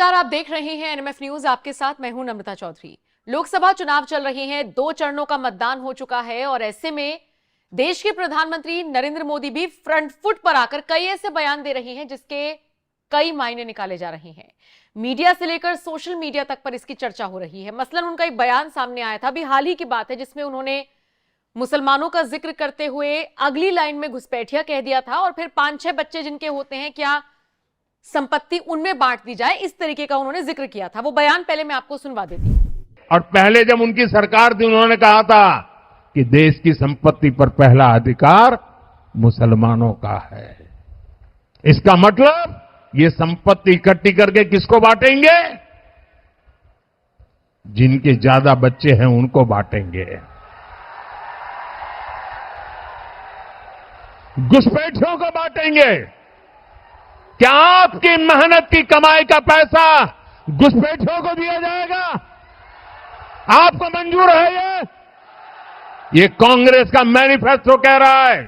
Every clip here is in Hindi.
नमस्कार, आप देख रहे हैं एनएमएफ न्यूज। आपके साथ मैं हूं नम्रता चौधरी। लोकसभा चुनाव चल रहे हैं, 2 चरणों का मतदान हो चुका है और ऐसे में देश के प्रधानमंत्री नरेंद्र मोदी भी फ्रंट फुट पर आकर कई ऐसे बयान दे रहे हैं जिसके कई मायने निकाले जा रहे हैं। मीडिया से लेकर सोशल मीडिया तक पर इसकी चर्चा हो रही है। मसलन उनका एक बयान सामने आया था, अभी हाल ही की बात है, जिसमें उन्होंने मुसलमानों का जिक्र करते हुए अगली लाइन में घुसपैठिया कह दिया था और फिर 5-6 बच्चे जिनके होते हैं, क्या संपत्ति उनमें बांट दी जाए, इस तरीके का उन्होंने जिक्र किया था। वो बयान पहले मैं आपको सुनवा देती हूं। और पहले जब उनकी सरकार थी, उन्होंने कहा था कि देश की संपत्ति पर पहला अधिकार मुसलमानों का है। इसका मतलब ये संपत्ति इकट्ठी करके किसको बांटेंगे? जिनके ज्यादा बच्चे हैं उनको बांटेंगे। घुसपैठियों को बांटेंगे। क्या आपकी मेहनत की कमाई का पैसा घुसपैठियों को दिया जाएगा? आपको मंजूर है? ये कांग्रेस का मैनिफेस्टो कह रहा है।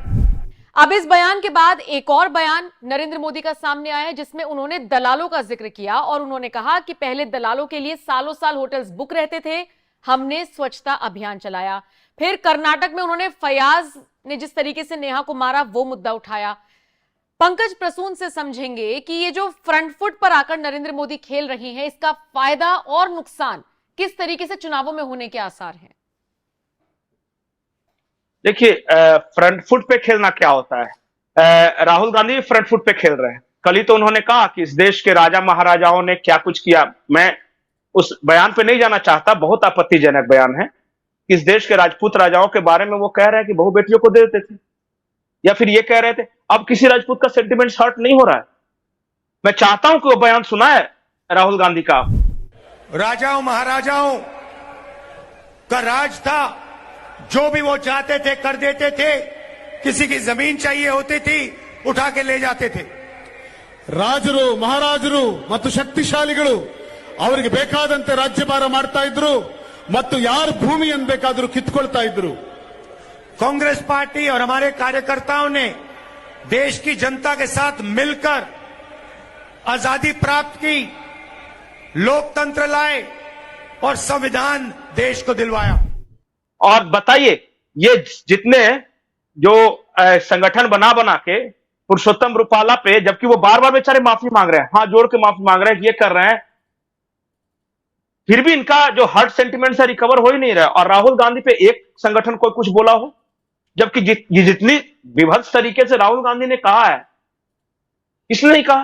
अब इस बयान के बाद एक और बयान नरेंद्र मोदी का सामने आया है, जिसमें उन्होंने दलालों का जिक्र किया और उन्होंने कहा कि पहले दलालों के लिए सालों साल होटल्स बुक रहते थे, हमने स्वच्छता अभियान चलाया। फिर कर्नाटक में उन्होंने फयाज ने जिस तरीके से नेहा को मारा, वो मुद्दा उठाया। पंकज प्रसून से समझेंगे कि ये जो फ्रंट फुट पर आकर नरेंद्र मोदी खेल रहे हैं, इसका फायदा और नुकसान किस तरीके से चुनावों में होने के आसार हैं? देखिए, फ्रंट फुट पे खेलना क्या होता है? राहुल गांधी फ्रंट फुट पे खेल रहे हैं। कल ही तो उन्होंने कहा कि इस देश के राजा महाराजाओं ने क्या कुछ किया। मैं उस बयान पे नहीं जाना चाहता, बहुत आपत्तिजनक बयान है। इस देश के राजपूत राजाओं के बारे में वो कह रहे हैं कि बहु बेटियों को दे देते थे, या फिर ये कह रहे थे। अब किसी राजपूत का सेंटिमेंट्स हर्ट नहीं हो रहा है। मैं चाहता हूं कि वो बयान सुनाए राहुल गांधी का। राजाओं महाराजाओं का राज था, जो भी वो चाहते थे कर देते थे। किसी की जमीन चाहिए होती थी, उठा के ले जाते थे। ರಾಜರು ಮಹಾರಾಜರು ಮತ್ತು ಶಕ್ತಿಶಾಲಿಗಳು ಅವರಿಗೆ ಬೇಕಾದಂತೆ ರಾಜ್ಯಭಾರ ಮಾಡ್ತಾ ಇದ್ರು ಮತ್ತು ಯಾರ ಭೂಮಿಯನ್ನು ಬೇಕಾದರೂ ಕಿತ್ಕೊಳ್ತಾ ಇದ್ರು। कांग्रेस पार्टी और हमारे कार्यकर्ताओं ने देश की जनता के साथ मिलकर आजादी प्राप्त की, लोकतंत्र लाए और संविधान देश को दिलवाया। और बताइए, ये जितने जो संगठन बना बना के पुरुषोत्तम रूपाला पे, जबकि वो बार बार बेचारे माफी मांग रहे हैं, हाथ जोड़ के माफी मांग रहे हैं, ये कर रहे हैं, फिर भी इनका जो हर्ट सेंटिमेंट से रिकवर हो ही नहीं रहा। और राहुल गांधी पे एक संगठन कोई कुछ बोला हो, जबकि जितनी विभत्स तरीके से राहुल गांधी ने कहा है, इसने नहीं कहा।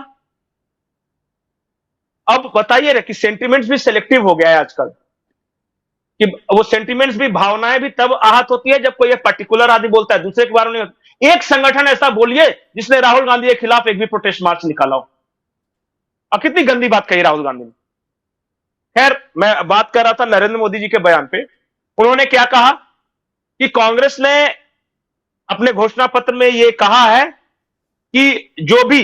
अब बताइए रे कि सेंटिमेंट्स भी सिलेक्टिव हो गया है आजकल, कि वो सेंटिमेंट्स भी, भावनाएं भी तब आहत होती है जब कोई एक पर्टिकुलर आदमी बोलता है, दूसरे के बारे में नहीं होता। एक संगठन ऐसा बोलिए जिसने राहुल गांधी के खिलाफ एक भी प्रोटेस्ट मार्च निकाला हो। और कितनी गंदी बात कही राहुल गांधी ने। खैर, मैं बात कर रहा था नरेंद्र मोदी जी के बयान पे। उन्होंने क्या कहा कि कांग्रेस ने अपने घोषणा पत्र में यह कहा है कि जो भी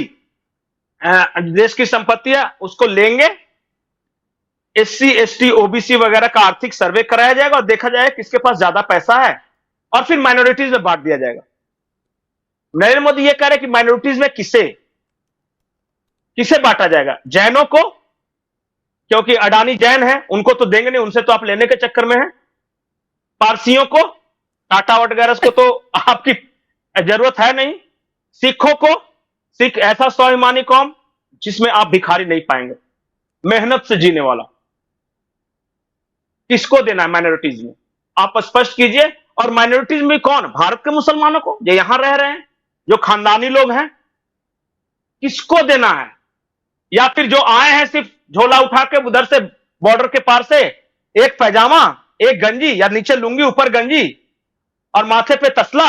देश की संपत्ति है उसको लेंगे, एससी, एसटी, ओबीसी वगैरह का आर्थिक सर्वे कराया जाएगा और देखा जाएगा किसके पास ज्यादा पैसा है और फिर माइनॉरिटीज में बांट दिया जाएगा। नरेंद्र मोदी यह कह रहे कि माइनॉरिटीज में किसे बांटा जाएगा? जैनों को, क्योंकि अडानी जैन है, उनको तो देंगे नहीं, उनसे तो आप लेने के चक्कर में हैं। पारसियों को, टाटा वगैरह को तो आपकी जरूरत है नहीं। सिखों को, सिख ऐसा स्वाभिमानी कौम जिसमें आप भिखारी नहीं पाएंगे, मेहनत से जीने वाला, किसको देना है माइनॉरिटीज में? आप स्पष्ट कीजिए। और माइनॉरिटीज में कौन? भारत के मुसलमानों को, जो यहां रह रहे हैं, जो खानदानी लोग हैं, किसको देना है? या फिर जो आए हैं सिर्फ झोला उठा के उधर से बॉर्डर के पार से, एक पैजामा, एक गंजी, या नीचे लुंगी ऊपर गंजी और माथे पे तसला,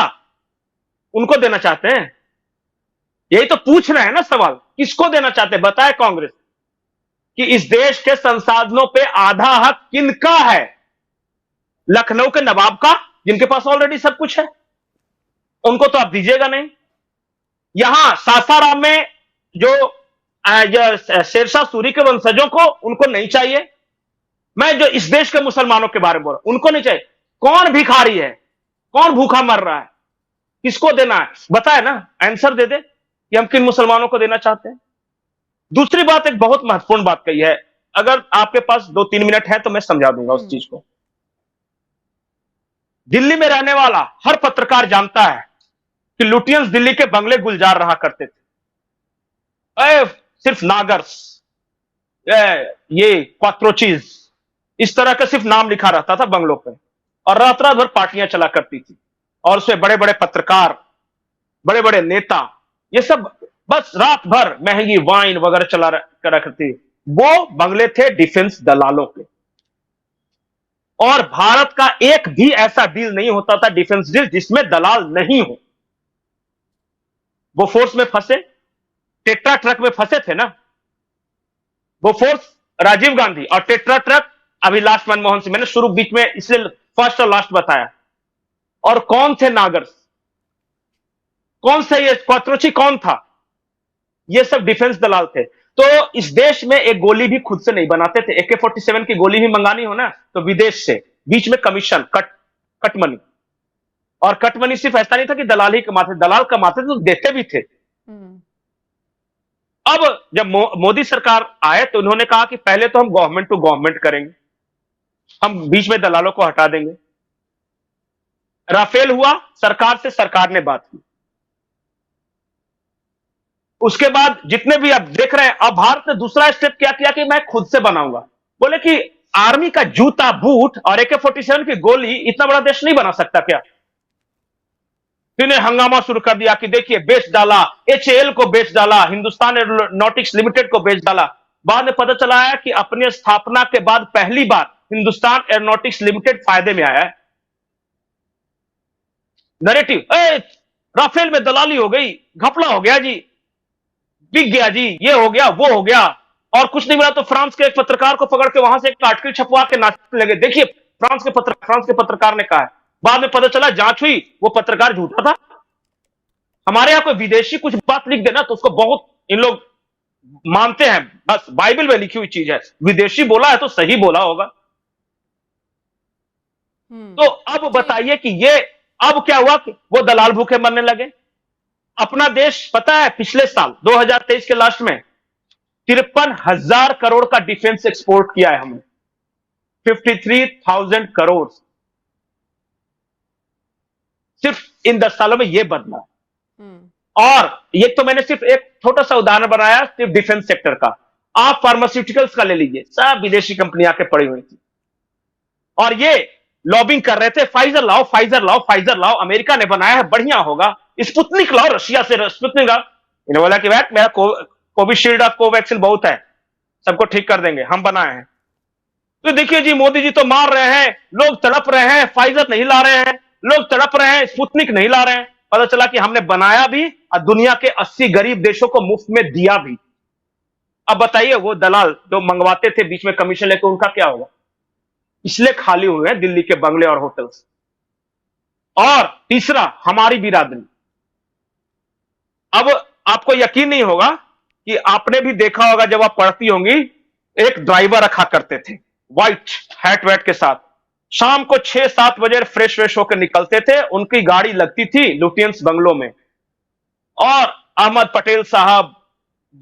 उनको देना चाहते हैं? यही तो पूछ रहे हैं ना सवाल, किसको देना चाहते हैं? बताए कांग्रेस कि इस देश के संसाधनों पे आधा हक किनका है? लखनऊ के नवाब का, जिनके पास ऑलरेडी सब कुछ है, उनको तो आप दीजिएगा नहीं। यहां सासाराम में जो शेरशाह सूरी के वंशजों को, उनको नहीं चाहिए। मैं जो इस देश के मुसलमानों के बारे में बोल रहा हूं, उनको नहीं चाहिए। कौन भिखारी है? कौन भूखा मर रहा है? किसको देना है? बताए ना, आंसर दे दे कि हम किन मुसलमानों को देना चाहते हैं। दूसरी बात, एक बहुत महत्वपूर्ण बात कही है अगर आपके पास 2-3 मिनट है तो मैं समझा दूंगा उस चीज को। दिल्ली में रहने वाला हर पत्रकार जानता है कि लुटियंस दिल्ली के बंगले गुलजार रहा करते थे। सिर्फ नागर्स, ये क्वात्रोचीज, इस तरह का सिर्फ नाम लिखा रहता था बंगलों पे, और रात रात भर पार्टियां चला करती थी, और उसमें बड़े बड़े पत्रकार, बड़े बड़े नेता, ये सब बस रात भर महंगी वाइन वगैरह चला करा करती। वो बंगले थे डिफेंस दलालों के, और भारत का एक भी ऐसा डील नहीं होता था, डिफेंस डील, जिसमें दलाल नहीं हो। वो फोर्स में फंसे, टेट्रा ट्रक में फंसे थे ना, वो फोर्स राजीव गांधी, और टेट्रा ट्रक अभी लास्ट मनमोहन सिंह। मैंने शुरू बीच में इसलिए फर्स्ट और लास्ट बताया। और कौन थे नागर्स, कौन से ये क्वात्रोची कौन था? ये सब डिफेंस दलाल थे। तो इस देश में एक गोली भी खुद से नहीं बनाते थे। AK-47 की गोली भी मंगानी हो ना तो विदेश से, बीच में कमीशन, कट मनी। और कट मनी सिर्फ ऐसा नहीं था कि दलाल ही कमाते, दलाल कमाते थे तो देते भी थे। अब जब मोदी सरकार आए तो उन्होंने कहा कि पहले तो हम गवर्नमेंट टू गवर्नमेंट करेंगे, हम बीच में दलालों को हटा देंगे। राफेल हुआ, सरकार से सरकार ने बात की। उसके बाद जितने भी अब देख रहे हैं, अब भारत ने दूसरा स्टेप क्या किया कि मैं खुद से बनाऊंगा। बोले कि आर्मी का जूता, बूट और AK-47 की गोली इतना बड़ा देश नहीं बना सकता क्या? इन्हें हंगामा शुरू कर दिया कि देखिए बेच डाला, HAL को बेच डाला, हिंदुस्तान एरोनॉटिक्स लिमिटेड को बेच डाला। बाद में पता चला है कि अपने स्थापना के बाद पहली बार हिंदुस्तान एरोनॉटिक्स लिमिटेड फायदे में आया है। नैरेटिव, राफेल में दलाली हो गई, घपला हो गया जी, बिक गया जी, ये हो गया, वो हो गया, और कुछ नहीं मिला तो फ्रांस के एक पत्रकार को पकड़ के वहां से एक आर्टिकल छपवा के नाचने लगे। देखिए फ्रांस के पत्रकार ने कहा है। बाद में पता चला, जांच हुई, वो पत्रकार झूठा था। हमारे यहां कोई विदेशी कुछ बात लिख देना तो उसको बहुत इन लोग मानते हैं, बस बाइबल में लिखी हुई चीज है, विदेशी बोला है तो सही बोला होगा। तो अब बताइए कि ये अब क्या हुआ कि वो दलाल भूखे मरने लगे। अपना देश पता है पिछले साल 2023 के लास्ट में 53,000 करोड़ का डिफेंस एक्सपोर्ट किया है हमने, 53,000 करोड़ सिर्फ इन 10 सालों में ये बदला। और ये तो मैंने सिर्फ एक छोटा सा उदाहरण बनाया सिर्फ डिफेंस सेक्टर का। आप फार्मास्यूटिकल्स का ले लीजिए, सब विदेशी कंपनियां के पड़ी हुई थी, और ये लॉबिंग कर रहे थे, फाइजर लाओ, फाइजर लाओ, फाइजर लाओ, अमेरिका ने बनाया है, बढ़िया होगा, स्पुतनिक लाओ, रशिया से स्पुतनिक। इन्होंने बोला कि बैठ, मेरा कोविशील्ड और कोवैक्सीन बहुत है, सबको ठीक कर देंगे, हम बनाए हैं। तो देखिए जी, मोदी जी तो मार रहे हैं, लोग तड़प रहे हैं, फाइजर नहीं ला रहे हैं, लोग तड़प रहे हैं, स्पुतनिक नहीं ला रहे हैं। पता चला कि हमने बनाया भी और दुनिया के 80 गरीब देशों को मुफ्त में दिया भी। अब बताइए वो दलाल जो मंगवाते थे बीच में कमीशन लेकर, उनका क्या होगा? इसलिए खाली हुए हैं दिल्ली के बंगले और होटल्स। और तीसरा, हमारी बिरादरी। अब आपको यकीन नहीं होगा कि आपने भी देखा होगा, जब आप पढ़ती होंगी, एक ड्राइवर रखा करते थे व्हाइट हैट वैट के साथ, शाम को 6-7 बजे फ्रेश होकर निकलते थे, उनकी गाड़ी लगती थी लुटियंस बंगलों में। और अहमद पटेल साहब,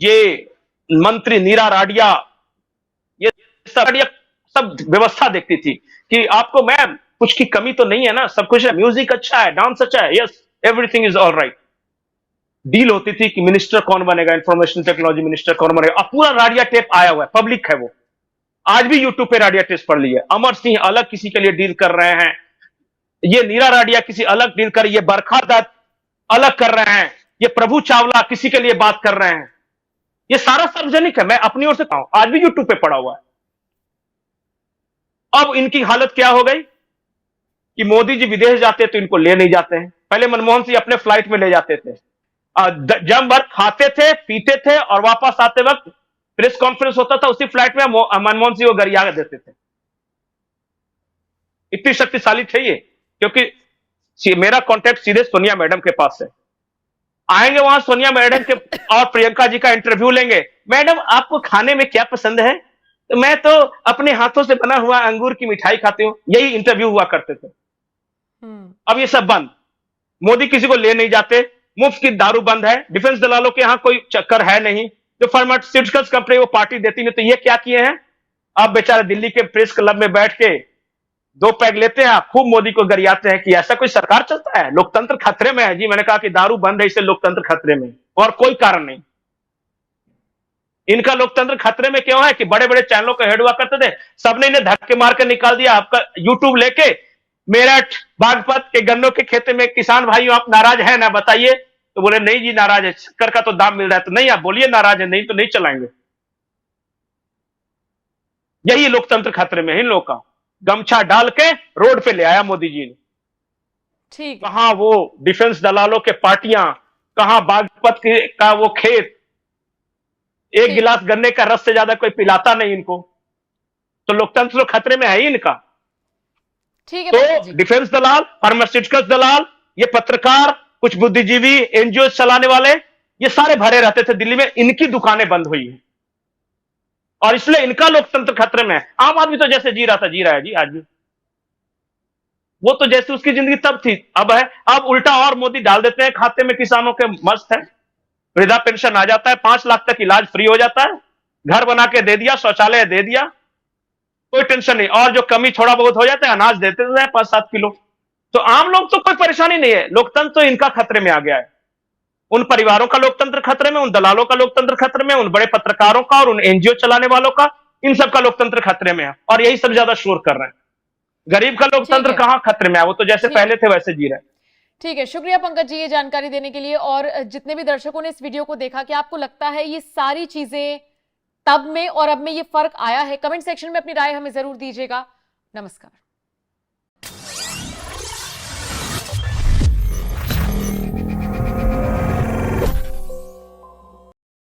ये मंत्री नीरा राडिया, ये सब व्यवस्था देखती थी कि आपको मैम कुछ की कमी तो नहीं है ना, सब कुछ है, म्यूजिक अच्छा है, डांस अच्छा है, yes everything is all right. Deal होती थी कि मिनिस्टर कौन बनेगा, इंफॉर्मेशन टेक्नोलॉजी मिनिस्टर कौन बनेगा, और पूरा राडिया टेप आया हुआ है, पब्लिक है वो, आज भी यूट्यूब पे राडिया टेप पढ़ लीजिए। अमर सिंह अलग किसी के लिए डील कर रहे हैं, ये नीरा राडिया किसी अलग डील कर, ये बरखा दत्त अलग कर रहे हैं, ये प्रभु चावला किसी के लिए बात कर रहे हैं। ये सारा सार्वजनिक है, मैं अपनी ओर से कहूं, आज भी यूट्यूब पे पड़ा हुआ है। अब इनकी हालत क्या हो गई कि मोदी जी विदेश जाते तो इनको ले नहीं जाते हैं। पहले मनमोहन सिंह अपने फ्लाइट में ले जाते थे, जब भर खाते थे, पीते थे, और वापस आते वक्त प्रेस कॉन्फ्रेंस होता था, उसी फ्लाइट में मनमोहन सिंह को गरिया देते थे। इतनी शक्तिशाली थे ये, क्योंकि मेरा कॉन्टेक्ट सीधे सोनिया मैडम के पास है। आएंगे वहां सोनिया मैडम के और प्रियंका जी का इंटरव्यू लेंगे, मैडम आपको खाने में क्या पसंद है? तो मैं तो अपने हाथों से बना हुआ अंगूर की मिठाई खाती हूं, यही इंटरव्यू हुआ करते थे। अब ये सब बंद, मोदी किसी को ले नहीं जाते, मुफ्त की दारू बंद है, डिफेंस दलालों के यहां कोई चक्कर है नहीं, जो फार्मास्यूटिकल्स कंपनी वो पार्टी देती नहीं। तो ये क्या किए हैं, अब बेचारे दिल्ली के प्रेस क्लब में बैठ के 2 पैग लेते हैं, खूब मोदी को गरियाते हैं कि ऐसा कोई सरकार चलता है, लोकतंत्र खतरे में है जी। मैंने कहा कि दारू बंद है, इससे लोकतंत्र खतरे में, और कोई कारण नहीं। इनका लोकतंत्र खतरे में क्यों है कि बड़े बड़े चैनलों के हेड हुआ करते थे, सबने इन्हें धक्के मार के निकाल दिया। आपका यूट्यूब लेके मेरठ बागपत के गन्नों के खेते में किसान भाइयों आप नाराज है ना, बताइए। तो बोले नहीं जी नाराज है, शक्कर का तो दाम मिल रहा है। तो नहीं, आप बोलिए नाराज है, नहीं तो नहीं चलाएंगे। यही लोकतंत्र खतरे में है इन लोगों का। गमछा डाल के रोड पे ले आया मोदी जी ने। ठीक है। कहां वो डिफेंस दलालों के पार्टियां, कहां बागपत का वो खेत, एक गिलास गन्ने का रस से ज्यादा कोई पिलाता नहीं इनको। तो लोकतंत्र तो खतरे में है ही इनका। ठीक है तो डिफेंस दलाल, फार्मास्यूटिकल्स दलाल, ये पत्रकार, कुछ बुद्धिजीवी, एनजीओ चलाने वाले, ये सारे भरे रहते थे दिल्ली में। इनकी दुकानें बंद हुई हैं और इसलिए इनका लोकतंत्र खतरे में है। आम आदमी तो जैसे जी रहा था जी रहा है जी आज भी। वो तो जैसे उसकी जिंदगी तब थी अब है। अब उल्टा और मोदी डाल देते हैं खाते में किसानों के, मस्त है। वृद्धा पेंशन आ जाता है, 5 लाख तक इलाज फ्री हो जाता है, घर बना के दे दिया, शौचालय दे दिया, कोई टेंशन नहीं। और जो कमी थोड़ा बहुत हो जाता है, अनाज देते हैं 5-7 किलो। तो आम लोग तो कोई परेशानी नहीं है। लोकतंत्र तो इनका खतरे में आ गया है। उन परिवारों का लोकतंत्र खतरे में, उन दलालों का लोकतंत्र खतरे में, उन बड़े पत्रकारों का और उन एनजीओ चलाने वालों का, इन सब का लोकतंत्र खतरे में है। और यही सब ज्यादा शोर कर रहे हैं। गरीब का लोकतंत्र कहां खतरे में है, वो तो जैसे पहले थे वैसे जी रहे हैं। ठीक है, शुक्रिया पंकज जी ये जानकारी देने के लिए। और जितने भी दर्शकों ने इस वीडियो को देखा, कि आपको लगता है ये सारी चीजें तब में और अब में ये फर्क आया है? कमेंट सेक्शन में अपनी राय हमें जरूर दीजिएगा। नमस्कार।